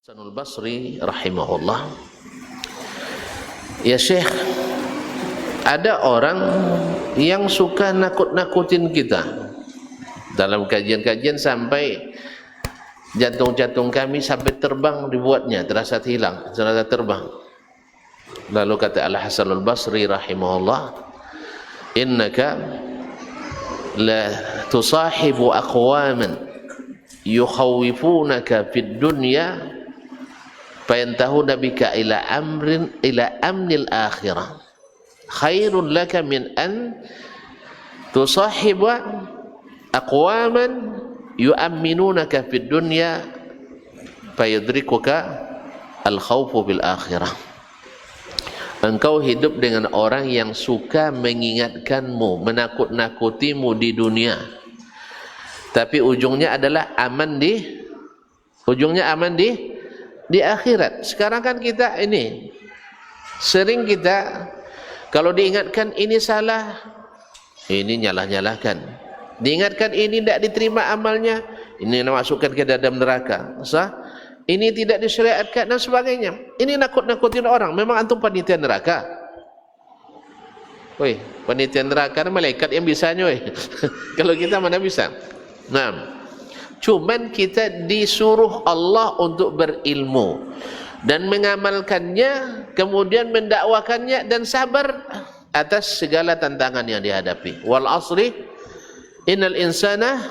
Hasanul Basri rahimahullah, ya Syekh, ada orang yang suka nakut-nakutin kita. Dalam kajian-kajian sampai jantung-jantung kami sampai terbang dibuatnya, terasa hilang, terasa terbang. Lalu kata Al-Hasanul Basri rahimahullah, innaka la tusahibu aqwaman yukhawifunaka fid dunya fayantahuna bika ila amnil akhirah khairun laka min an tusahiba aqwaman yu'amminunaka fid dunya fayudrikuka al khawfu bil akhirah. Engkau hidup dengan orang yang suka mengingatkanmu, menakut-nakutimu di dunia, tapi ujungnya adalah aman di akhirat. Sekarang kan kita ini sering kita kalau diingatkan ini salah, ini nyalah-nyalahkan. Diingatkan ini tidak diterima amalnya, ini masukkan ke dalam neraka. Sah? Ini tidak disyariatkan dan sebagainya. Ini nakut-nakutin orang. Memang antum panitia neraka? Woi, panitia neraka malaikat yang bisanya, woi. Kalau kita mana bisa? Nah, cuman kita disuruh Allah untuk berilmu dan mengamalkannya, kemudian mendakwakannya dan sabar atas segala tantangan yang dihadapi. Wal asri innal insana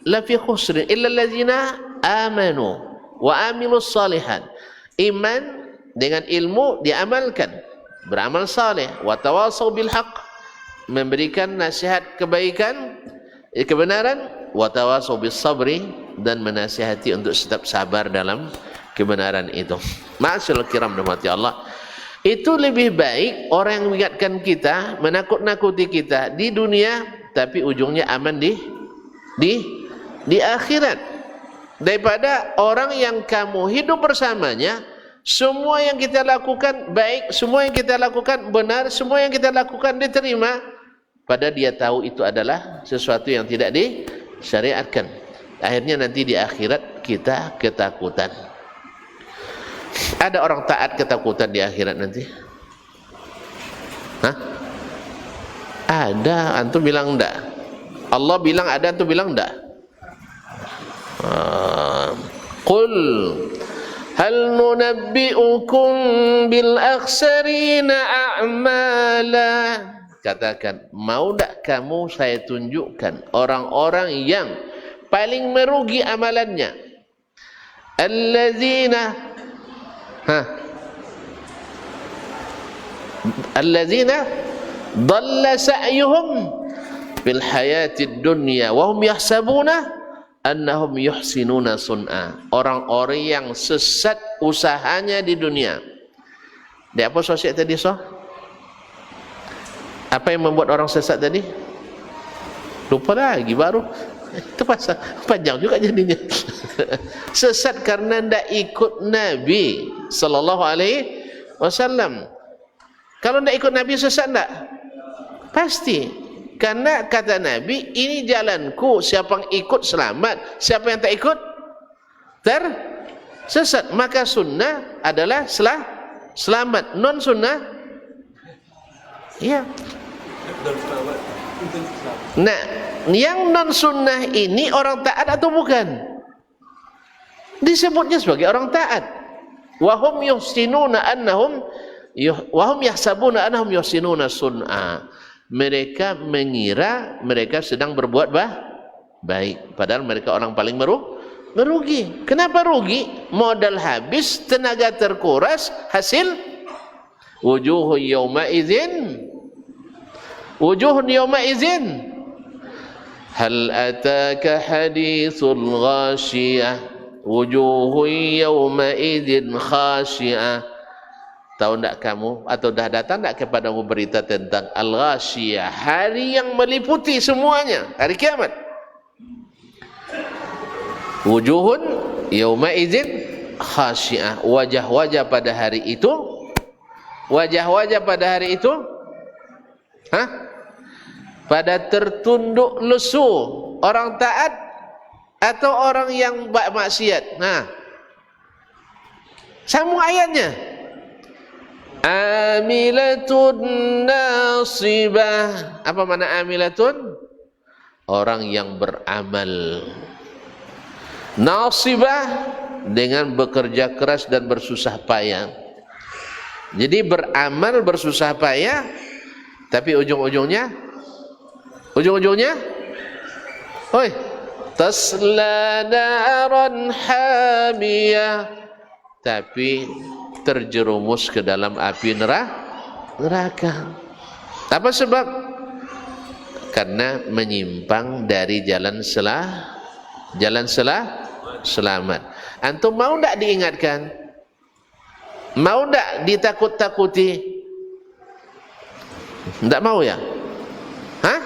lafi khusrin illa allazina amanu wa amilus salihat. Iman dengan ilmu diamalkan, beramal saleh, wa tawasau bil haqq, memberikan nasihat kebaikan, kebenaran, wa tawasau bis sabri, dan menasihati untuk tetap sabar dalam kebenaran itu. Ma'asyiral kiram rahmati Allah, itu lebih baik orang yang mengingatkan kita, menakut-nakuti kita di dunia tapi ujungnya aman di akhirat, daripada orang yang kamu hidup bersamanya, semua yang kita lakukan baik, semua yang kita lakukan benar, semua yang kita lakukan diterima, padahal dia tahu itu adalah sesuatu yang tidak disyariatkan. Akhirnya nanti di akhirat kita ketakutan. Ada orang taat ketakutan di akhirat nanti? Hah? Ada, antum bilang enggak? Allah bilang ada, antum bilang enggak? Qul hal nunabbi'ukum bil akhsarina a'mala. Katakan, mau tak kamu saya tunjukkan orang-orang yang paling merugi amalannya? Allazina dhalla sa'yuhum fil hayatid dunya wa hum yahsabuna annahum yuhsinuna sun'a. Orang-orang yang sesat usahanya di dunia. Dia apa sosial tadi so? Apa yang membuat orang sesat tadi? Lupa lagi baru. Itu pasal panjang juga jadinya. Sesat karena tidak ikut Nabi sallallahu alaihi wasallam. Kalau tidak ikut Nabi sesat tidak? Pasti. Karena kata Nabi, ini jalanku, siapa yang ikut selamat, siapa yang tak ikut tersesat. Maka sunnah adalah selamat, non sunnah iya. Nah, yang non sunnah ini orang taat atau bukan? Disebutnya sebagai orang taat. Wahum yuhsinuna annahum wahum yahsabuna annahum yuhsinuna sun'a. Mereka mengira mereka sedang berbuat baik, padahal mereka orang paling merugi. Kenapa rugi? Modal habis, tenaga terkuras, hasil wujuhun yawma idzin hal ataka hadithul ghashiyah wujuhun yawma idzin khashiyah. Tahu tak kamu atau dah datang tak kepadamu berita tentang Al-Ghashiyah, hari yang meliputi semuanya, hari kiamat. Wujuhun yawma idzin khashiyah, wajah-wajah pada hari itu, pada tertunduk lesu. Orang taat atau orang yang maksiat? Nah, Sambung ayatnya. Amilatun nasibah. Apa makna amilatun? Orang yang beramal. Nasibah dengan bekerja keras dan bersusah payah. Jadi beramal bersusah payah, tapi ujung-ujungnya oi, tasla naran hamiyah, tapi terjerumus ke dalam api neraka. Apa sebab? Karena menyimpang dari jalan selamat. Antum mau tak diingatkan? Mau tak ditakut-takuti? Tak mau ya? Hah?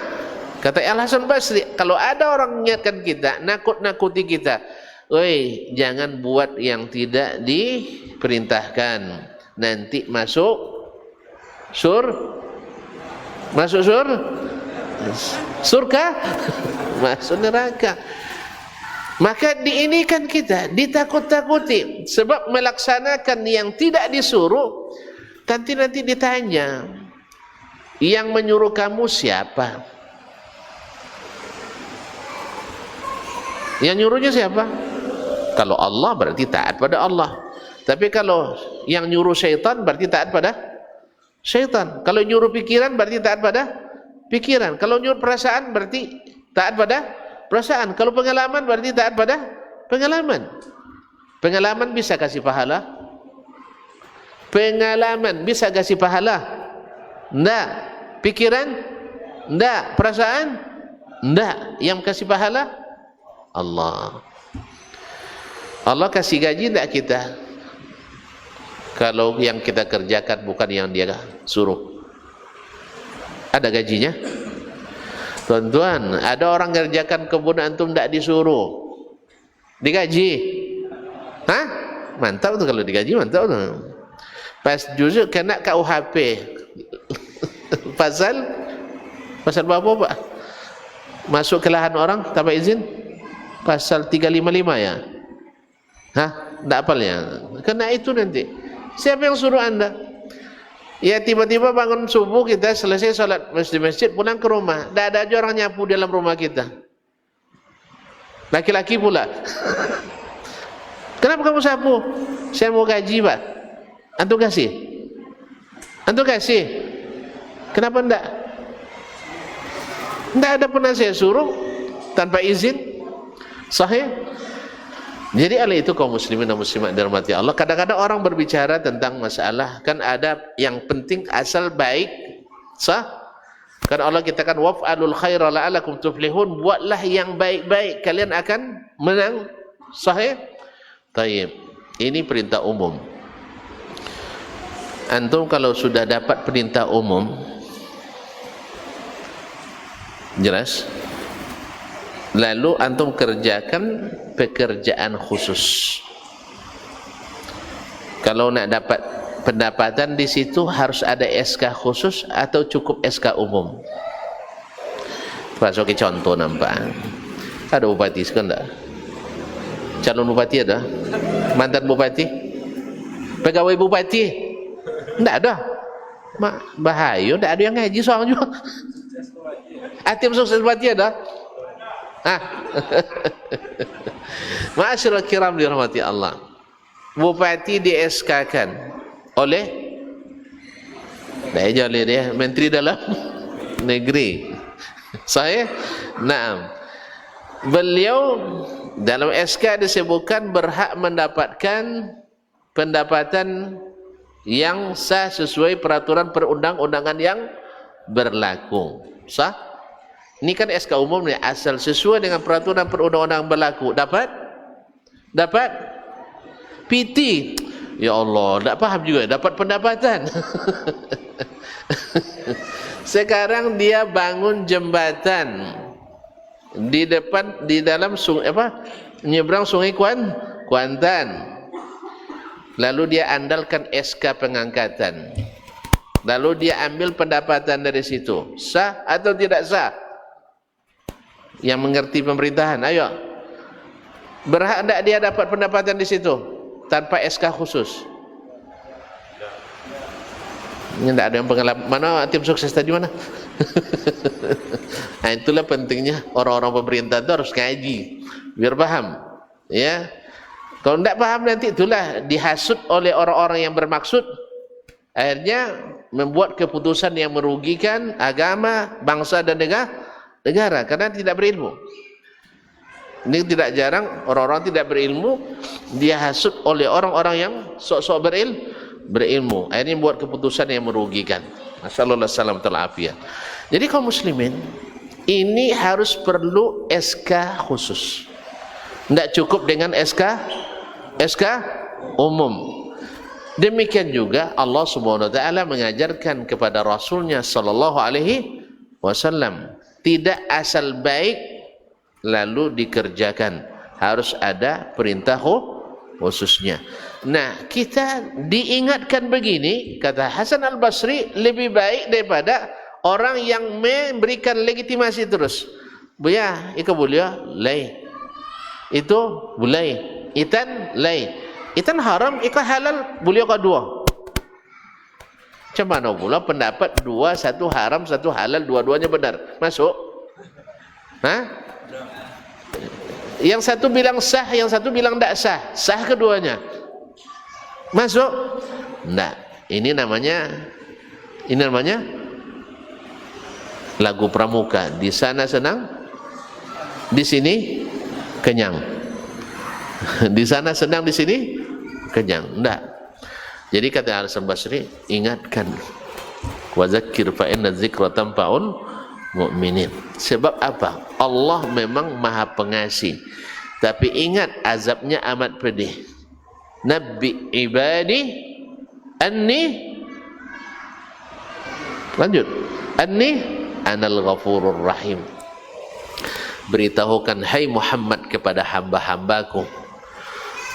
Kata Al-Hasan Basri, kalau ada orang mengingatkan kita, nakut-nakuti kita, oi, jangan buat yang tidak diperintahkan, nanti masuk surga, masuk neraka. Maka diinikan kita, ditakut-takuti, sebab melaksanakan yang tidak disuruh, nanti ditanya, yang menyuruh kamu siapa? Yang nyuruhnya siapa? Kalau Allah berarti taat pada Allah. Tapi kalau yang nyuruh syaitan berarti taat pada syaitan. Kalau nyuruh pikiran berarti taat pada pikiran. Kalau nyuruh perasaan berarti taat pada perasaan. Kalau pengalaman berarti taat pada pengalaman. Pengalaman bisa kasih pahala? Pengalaman bisa kasih pahala? Enggak. Pikiran? Enggak. Perasaan? Enggak. Yang kasih pahala? Allah. Allah kasih gaji tak kita kalau yang kita kerjakan bukan yang dia suruh? Ada gajinya? Tuan-tuan, ada orang kerjakan kebun antum tak disuruh, digaji? Hah? Mantap tuh kalau digaji, mantap tuh. Pas juzuk kena KUHP pasal berapa Pak? Masuk ke lahan orang tanpa izin? Pasal 355 ya? Hah? Tak apalnya? Kena itu nanti. Siapa yang suruh anda? Ya tiba-tiba bangun subuh, kita selesai sholat di masjid, pulang ke rumah, tak ada aja orang nyapu dalam rumah kita. Laki-laki pula. Kenapa kamu sapu? Saya mau gaji Pak. Antum kasih? Antum kasih? Kenapa enggak? Enggak ada pernah saya suruh tanpa izin. Sahih. Jadi oleh itu kaum muslimin dan muslimat dirahmati Allah, kadang-kadang orang berbicara tentang masalah kan ada yang penting asal baik, sah. Kan Allah katakan waf'alul khaira la'alakum tuflihun, buatlah yang baik-baik kalian akan menang. Sahih. Tayyib. Ini perintah umum. Antum kalau sudah dapat perintah umum, jelas, lalu antum kerjakan pekerjaan khusus. Kalau nak dapat pendapatan di situ harus ada SK khusus atau cukup SK umum? Sebagai contoh nampak. Ada bupati sekarang tak? Calon bupati ada? Mantan bupati? Pegawai bupati? Tak ada. Bahaya, tak ada yang ngaji soalnya. Tim sukses bupati ada? Ma'asyiral kiram dirahmati Allah, bupati di-SK-kan oleh dia Menteri Dalam Negeri. Saya, naam, beliau dalam SK disebutkan berhak mendapatkan pendapatan yang sah sesuai peraturan perundang-undangan yang berlaku. Sah? Ini kan SK umum nih, asal sesuai dengan peraturan perundang-undangan berlaku. Dapat PT. Ya Allah, tak paham juga. Dapat pendapatan. Sekarang dia bangun jembatan di depan, di dalam sungai nyebrang sungai Kuantan. Lalu dia andalkan SK pengangkatan. Lalu dia ambil pendapatan dari situ. Sah atau tidak sah? Yang mengerti pemerintahan, ayo. Berhak tak dia dapat pendapatan di situ tanpa SK khusus? Ini tidak ada yang pengalaman. Mana tim sukses tadi mana? Nah, itulah pentingnya orang-orang pemerintah itu harus ngaji biar paham. Ya, kalau tidak paham nanti itulah dihasut oleh orang-orang yang bermaksud, akhirnya membuat keputusan yang merugikan agama, bangsa dan negara karena tidak berilmu. Ini tidak jarang orang-orang tidak berilmu dia hasut oleh orang-orang yang sok-sok berilmu, akhirnya buat keputusan yang merugikan. Masyaallah salam terafiyat. Jadi kaum muslimin ini harus perlu SK khusus. Tidak cukup dengan SK umum. Demikian juga Allah Subhanahu wa taala mengajarkan kepada Rasulnya sallallahu alaihi wasallam, tidak asal baik lalu dikerjakan, harus ada perintah khususnya. Nah, kita diingatkan begini, kata Hasan Al-Basri, lebih baik daripada orang yang memberikan legitimasi terus. Buya, ika boleh lay. Itu boleh. Itan lay. Itan haram, ika halal, boleh ka dua. Macam mana pula pendapat dua, satu haram, satu halal, dua-duanya benar. Masuk? Hah? Yang satu bilang sah, yang satu bilang tidak sah. Sah keduanya. Masuk? Tidak. Ini namanya lagu pramuka. Di sana senang, di sini kenyang. Di sana senang, di sini kenyang. Tidak. Jadi kata Hasan Basri, ingatkan. Wa zakkir fa inna dzikra tanfa'ul mu'minin. Sebab apa? Allah memang maha pengasih, tapi ingat azabnya amat pedih. Nabbi ibadi anni, lanjut, anni anal ghafurur rahim. Beritahukan hai Muhammad kepada hamba-hambaku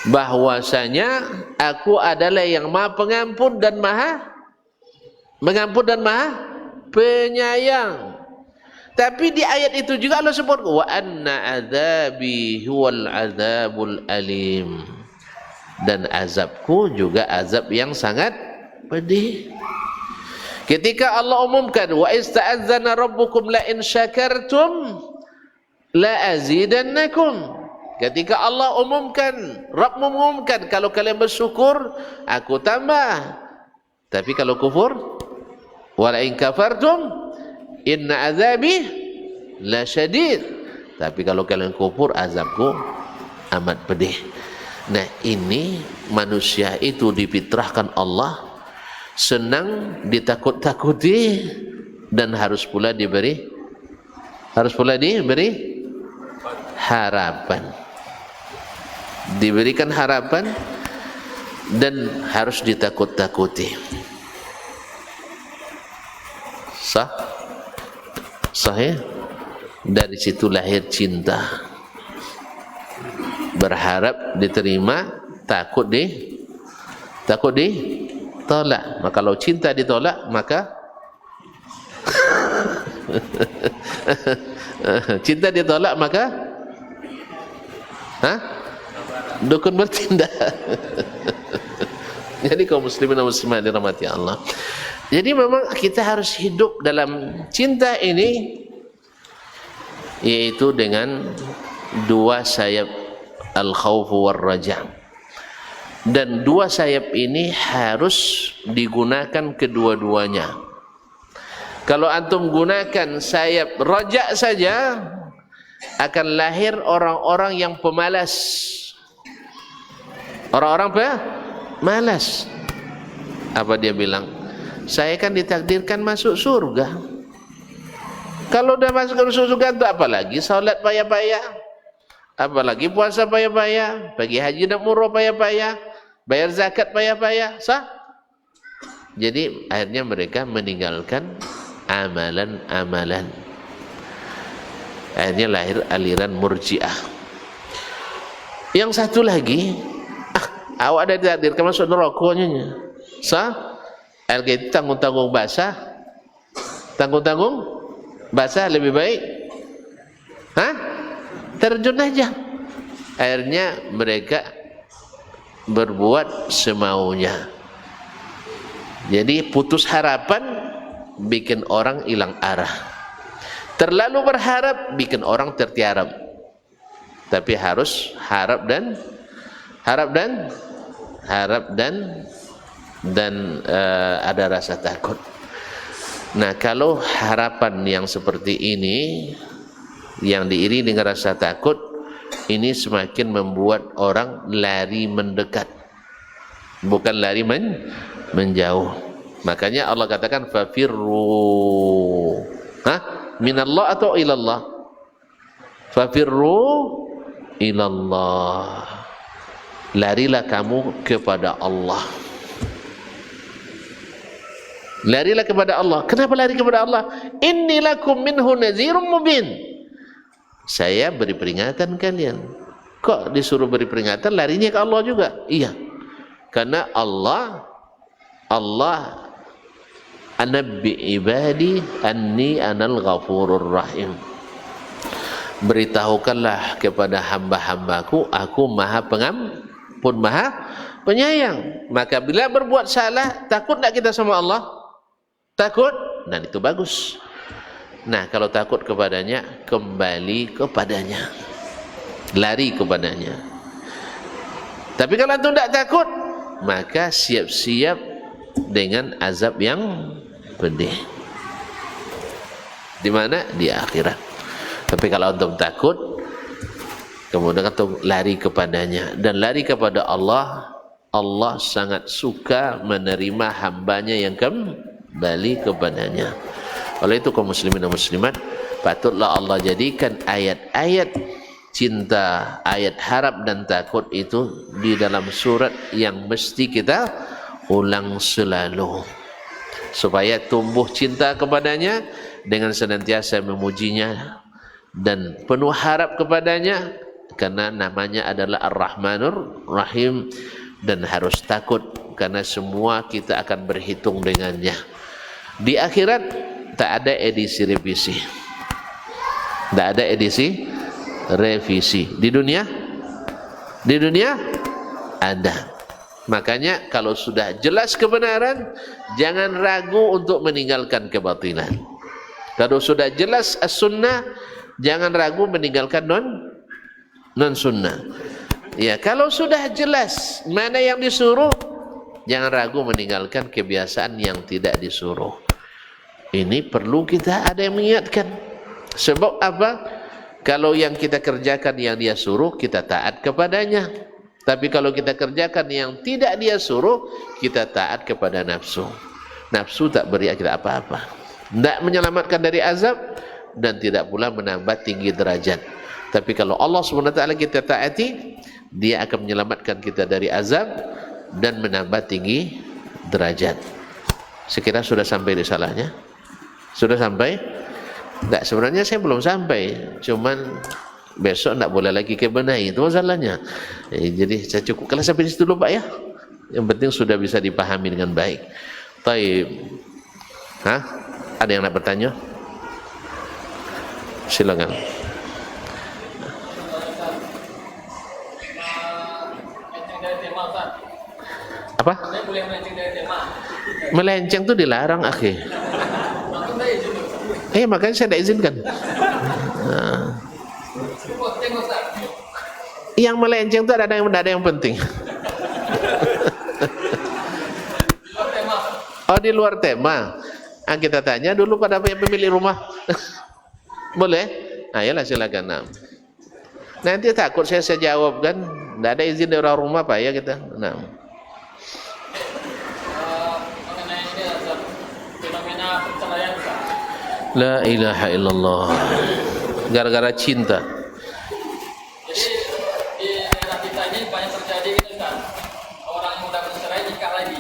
bahwasanya aku adalah yang maha pengampun dan maha mengampun dan maha penyayang. Tapi di ayat itu juga Allah sebut wa anna adzabi huwal adzabul alim, dan azabku juga azab yang sangat pedih. Ketika Allah umumkan wa ista'adzana rabbukum la in syakartum la azidannakum, ketika Allah umumkan, Rabb mengumumkan, kalau kalian bersyukur aku tambah, tapi kalau kufur wa la in kafartum inna azabi la syadid, tapi kalau kalian kufur azabku amat pedih. Nah, ini manusia itu difitrahkan Allah senang ditakut-takuti dan harus pula diberi harapan, diberikan harapan dan harus ditakut-takuti. Sahih? Dari situ lahir cinta, berharap diterima, takut ditolak. Maka kalau cinta ditolak, maka cinta ditolak, maka dukun bertindak. Jadi kaum muslimin dan muslimat dirahmati Allah, jadi memang kita harus hidup dalam cinta ini, yaitu dengan dua sayap al-khawf war raja. Dan dua sayap ini harus digunakan kedua-duanya. Kalau antum gunakan sayap raja saja, akan lahir orang-orang yang pemalas. Orang-orang malas. Apa dia bilang? Saya kan ditakdirkan masuk surga. Kalau udah masuk surga itu apalagi salat payah-payah, apalagi puasa payah-payah, pergi haji dan umrah payah-payah, bayar zakat payah-payah, sah? Jadi akhirnya mereka meninggalkan amalan-amalan. Akhirnya lahir aliran Murji'ah. Yang satu lagi, awak ada ditakdirkan masuk neraka-nya, sah? Harga tanggung-tanggung basah, tanggung-tanggung basah lebih baik terjun aja. Akhirnya mereka berbuat semaunya. Jadi putus harapan bikin orang hilang arah. Terlalu berharap bikin orang tertiarap. Tapi harus harap dan ada rasa takut. Nah, kalau harapan yang seperti ini yang diiringi dengan rasa takut, ini semakin membuat orang lari mendekat, bukan lari menjauh. Makanya Allah katakan fafirru. Minallah atau ilallah? Fafirru ilallah. Larilah kamu kepada Allah. Larilah kepada Allah. Kenapa lari kepada Allah? Inni lakum minhu nadhirun mubin. Saya beri peringatan kalian. Kok disuruh beri peringatan, larinya ke Allah juga? Iya. Karena Allah anabbi ibadi anni anal ghafurur rahim. Beritahukanlah kepada hamba-hambaku, aku maha pengampun, maha penyayang. Maka bila berbuat salah, takut tak kita sama Allah? Takut? Dan itu bagus. Nah, kalau takut kepadanya, kembali kepadanya, lari kepadanya. Tapi kalau antum tidak takut, maka siap-siap dengan azab yang pedih. Di mana? Di akhirat. Tapi kalau antum takut, kemudian antum lari kepadanya, dan lari kepada Allah, Allah sangat suka menerima hambanya yang kembali kepadanya. Oleh itu kaum muslimin dan muslimat, patutlah Allah jadikan ayat-ayat cinta, ayat harap dan takut itu di dalam surat yang mesti kita ulang selalu, supaya tumbuh cinta kepadanya dengan senantiasa memujinya dan penuh harap kepadanya, karena namanya adalah Ar-Rahmanur Rahim. Dan harus takut karena semua kita akan berhitung dengannya. Di akhirat tak ada edisi revisi, tak ada edisi revisi. Di dunia ada. Makanya kalau sudah jelas kebenaran, jangan ragu untuk meninggalkan kebatilan. Kalau sudah jelas as-sunnah, jangan ragu meninggalkan non-sunnah. Ya, kalau sudah jelas mana yang disuruh, jangan ragu meninggalkan kebiasaan yang tidak disuruh. Ini perlu kita ada yang mengingatkan. Sebab apa? Kalau yang kita kerjakan yang dia suruh, kita taat kepadanya. Tapi kalau kita kerjakan yang tidak dia suruh, kita taat kepada nafsu. Nafsu tak beri kita apa-apa, tidak menyelamatkan dari azab, dan tidak pula menambah tinggi derajat. Tapi kalau Allah SWT kita taati, dia akan menyelamatkan kita dari azab dan menambah tinggi derajat. Sekira sudah sampai di salahnya? Sudah sampai? Tidak, sebenarnya saya belum sampai, cuman besok tidak boleh lagi kebenahi, itu masalahnya. Jadi saya cukupkan sampai di situ dulu Pak ya. Yang penting sudah bisa dipahami dengan baik. Taib. Ada yang nak bertanya? Silakan. Apa? Melenceng itu dilarang, akhi. Makanya saya tidak izinkan. Yang melenceng itu ada yang penting. Di luar tema. Kita tanya dulu pada pemilik rumah. Boleh? Ayolah silakan. Nanti takut saya jawab kan. Tidak ada izin dari orang rumah Pak ya kita. La ilaha illallah. Gara-gara cinta. Jadi di daerah kita ini banyak terjadi gitu kan. Orang yang sudah bercerai nikah lagi.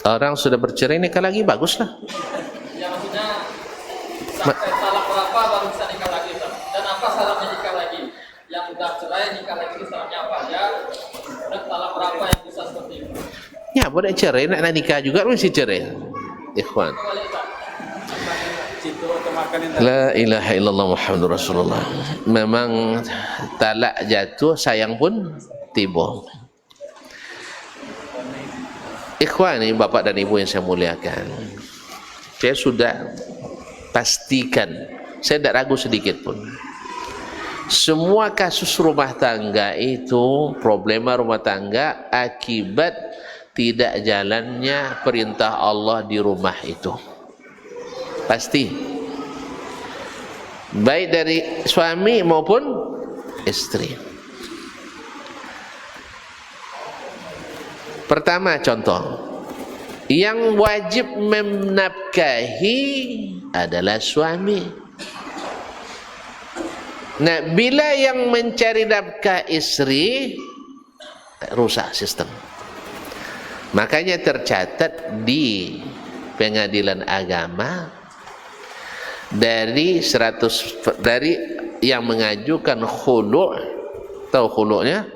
Orang sudah bercerai nikah lagi, baguslah. Ya maksudnya sampai talak berapa baru bisa nikah lagi kan? Dan apa syaratnya nikah lagi? Yang sudah cerai nikah lagi itu syaratnya apa? Ya udah talak berapa yang bisa seperti itu? Ya boleh cerai, nak nikah juga mesti cerai. Ikhwan. La ilaha illallah Muhammadur Rasulullah. Memang talak jatuh, sayang pun tiba. Ikhwani, bapak dan ibu yang saya muliakan, saya sudah pastikan, saya tidak ragu sedikit pun, semua kasus rumah tangga itu, problema rumah tangga akibat tidak jalannya perintah Allah di rumah itu. Pasti. Baik dari suami maupun istri. Pertama contoh, yang wajib menafkahi adalah suami. Nah, bila yang mencari nafkah istri, rusak sistem. Makanya tercatat di pengadilan agama dari yang mengajukan khulu', tahu khulu'nya?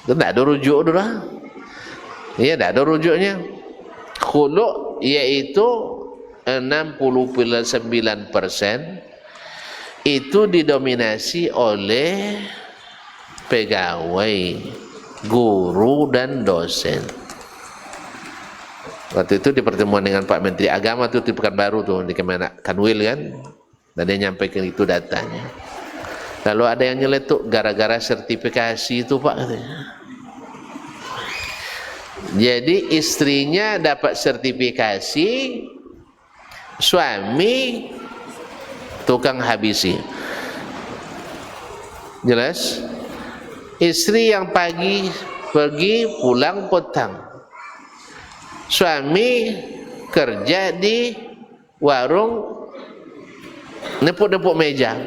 Tidak ada rujuk dulu lah. Ya, tidak ada rujuknya. Khulu' yaitu 69% itu didominasi oleh pegawai, guru dan dosen. Waktu itu di pertemuan dengan Pak Menteri Agama tuh di Pekanbaru tuh di Kemenak Kanwil kan, dan dia nyampaikan itu datanya. Lalu ada yang nyeletuk gara-gara sertifikasi itu Pak katanya. Jadi istrinya dapat sertifikasi, suami tukang habisi. Jelas? Istri yang pagi pergi pulang petang, suami kerja di warung nepuk-nepuk meja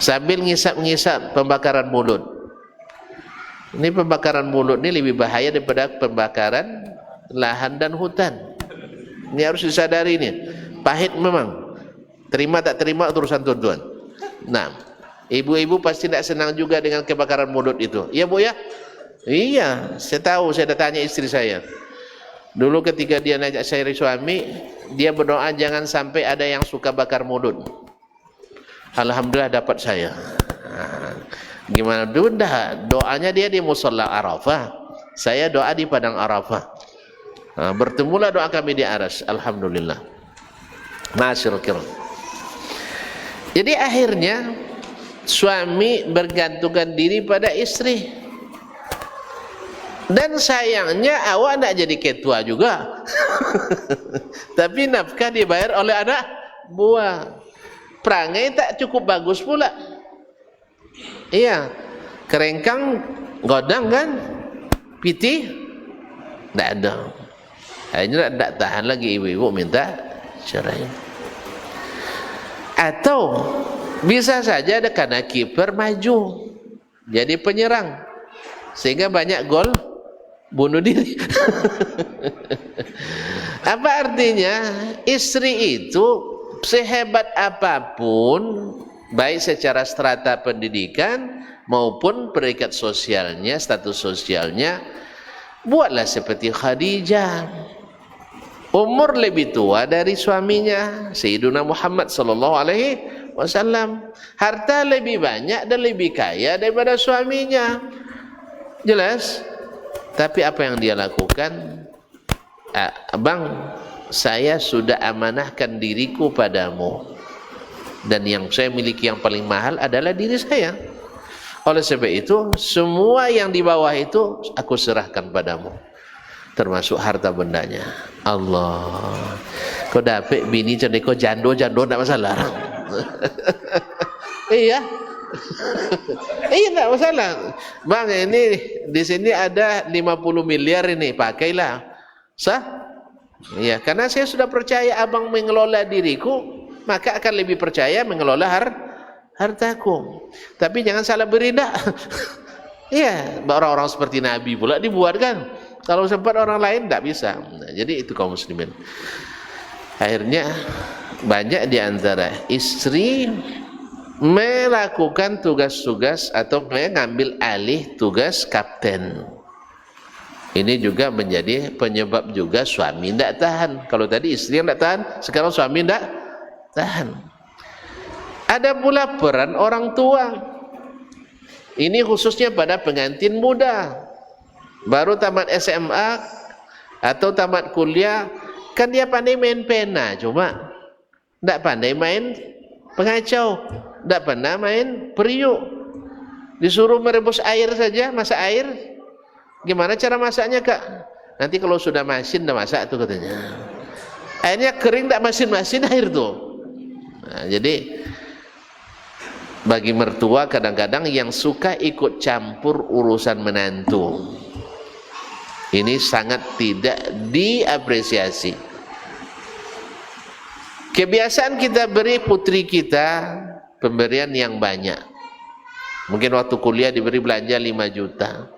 sambil ngisap-ngisap pembakaran mulut. Ini pembakaran mulut ini lebih bahaya daripada pembakaran lahan dan hutan. Ini harus disadari ini. Pahit memang. Terima tak terima urusan tuan-tuan. Nah, ibu-ibu pasti tidak senang juga dengan kebakaran mulut itu. Iya Bu ya? Iya, saya tahu, saya dah tanya istri saya. Dulu ketika dia ngajak saya suami, dia berdoa jangan sampai ada yang suka bakar mulut. Alhamdulillah dapat saya. Gimana dulu dah, doanya dia di musalla Arafah, saya doa di padang Arafah. Bertemulah doa kami di aras. Alhamdulillah. Masyaallah kiram. Jadi akhirnya suami bergantungkan diri pada istri. Dan sayangnya awak nak jadi ketua juga. Tapi nafkah dibayar oleh anak buah. Perangai tak cukup bagus pula. Iya, kerengkang godang kan, piti tidak ada. Akhirnya tidak tahan lagi ibu-ibu minta cerai. Atau bisa saja ada karena kiper maju jadi penyerang sehingga banyak gol bunuh diri. Apa artinya? Istri itu sehebat apapun, baik secara strata pendidikan maupun peringkat sosialnya, status sosialnya, buatlah seperti Khadijah. Umur lebih tua dari suaminya, Sayyiduna Muhammad sallallahu alaihi wasallam. Harta lebih banyak dan lebih kaya daripada suaminya. Jelas? Tapi apa yang dia lakukan? Abang, saya sudah amanahkan diriku padamu. Dan yang saya miliki yang paling mahal adalah diri saya. Oleh sebab itu, semua yang di bawah itu aku serahkan padamu, termasuk harta bendanya. Allah, kau dapat bini jadi kau jando-jando tak masalah. Iya. Iya tak masalah. Bang, ini di sini ada 50 miliar ini, pakailah. Sah? Iya, karena saya sudah percaya abang mengelola diriku, maka akan lebih percaya mengelola hartaku. Tapi jangan salah beri dah. Iya, orang-orang seperti Nabi pula dibuat kan. Kalau sempat orang lain tak bisa. Nah, jadi itu kaum muslimin. Akhirnya banyak di antara istri melakukan tugas-tugas atau mengambil alih tugas kapten. Ini juga menjadi penyebab juga suami tidak tahan. Kalau tadi istri yang tidak tahan, sekarang suami tidak tahan. Ada pula peran orang tua. Ini khususnya pada pengantin muda, baru tamat SMA, Atau tamat kuliah, kan dia pandai main pena, cuma tidak pandai main pengacau, tidak pernah main periuk. Disuruh merebus air saja, masak air. Gimana cara masaknya, Kak? Nanti kalau sudah masin, dah masak tuh katanya. Airnya kering, tidak masin-masin air tuh. Nah, jadi bagi mertua kadang-kadang yang suka ikut campur urusan menantu, ini sangat tidak diapresiasi. Kebiasaan kita beri putri kita pemberian yang banyak. Mungkin waktu kuliah diberi belanja 5 juta.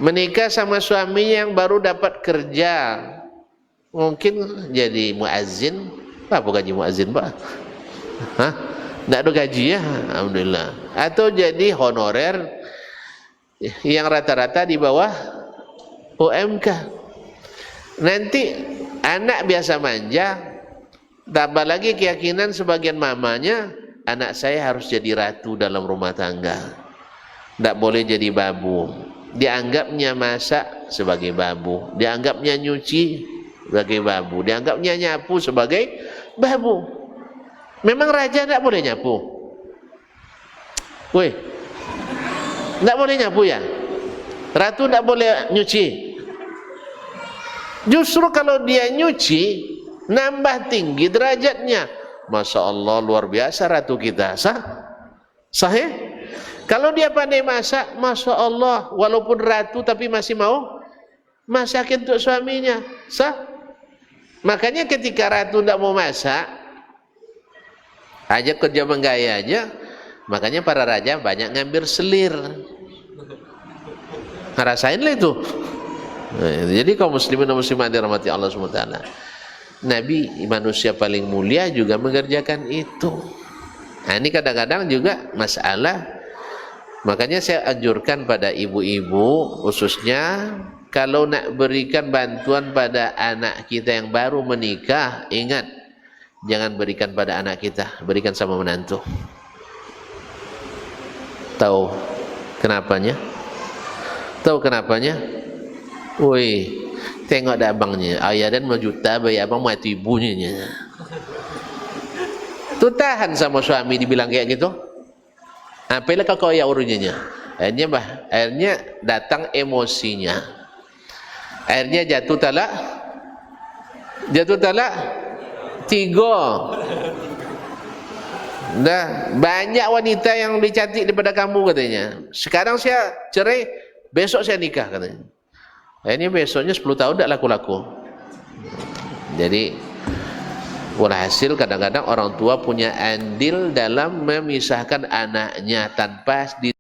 Menikah sama suami yang baru dapat kerja, mungkin jadi muazzin. Apa gaji muazzin, Pak? Hah? Tidak ada gaji ya, alhamdulillah. Atau jadi honorer yang rata-rata di bawah UMK. Nanti anak biasa manja, tambah lagi keyakinan sebagian mamanya, anak saya harus jadi ratu dalam rumah tangga, tidak boleh jadi babu. Dianggapnya masak sebagai babu, dianggapnya nyuci sebagai babu, dianggapnya nyapu sebagai babu. Memang raja tidak boleh nyapu? Woi, tidak boleh nyapu ya? Ratu tidak boleh nyuci? Justru kalau dia nyuci, nambah tinggi derajatnya. Masya Allah, luar biasa ratu kita. Sah? Sah ya? Kalau dia pandai masak, Masya Allah, walaupun ratu tapi masih mau masakin untuk suaminya. Sah? Makanya ketika ratu tidak mau masak, ajak kerja menggaya aja, makanya para raja banyak ngambil selir. Ngerasainlah itu. Nah, jadi kaum muslimin dan muslimat dirahmati Allah SWT, Nabi manusia paling mulia juga mengerjakan itu. Nah, ini kadang-kadang juga masalah. Makanya saya anjurkan pada ibu-ibu khususnya, kalau nak berikan bantuan pada anak kita yang baru menikah, ingat, jangan berikan pada anak kita, berikan sama menantu. Tahu kenapanya? Tahu kenapanya? Woi, tengok dah abangnya, ayah dan 5 juta, bayi abang mati ibunya. Tu tahan sama suami dibilang kayak gitu. Apalah kau ya urunya. Akhirnya datang emosinya. Akhirnya jatuh talak 3. Dah banyak wanita yang lebih cantik daripada kamu katanya. Sekarang saya cerai, besok saya nikah katanya. Ini besoknya 10 tahun tidak laku-laku. Jadi walhasil kadang-kadang orang tua punya andil dalam memisahkan anaknya tanpa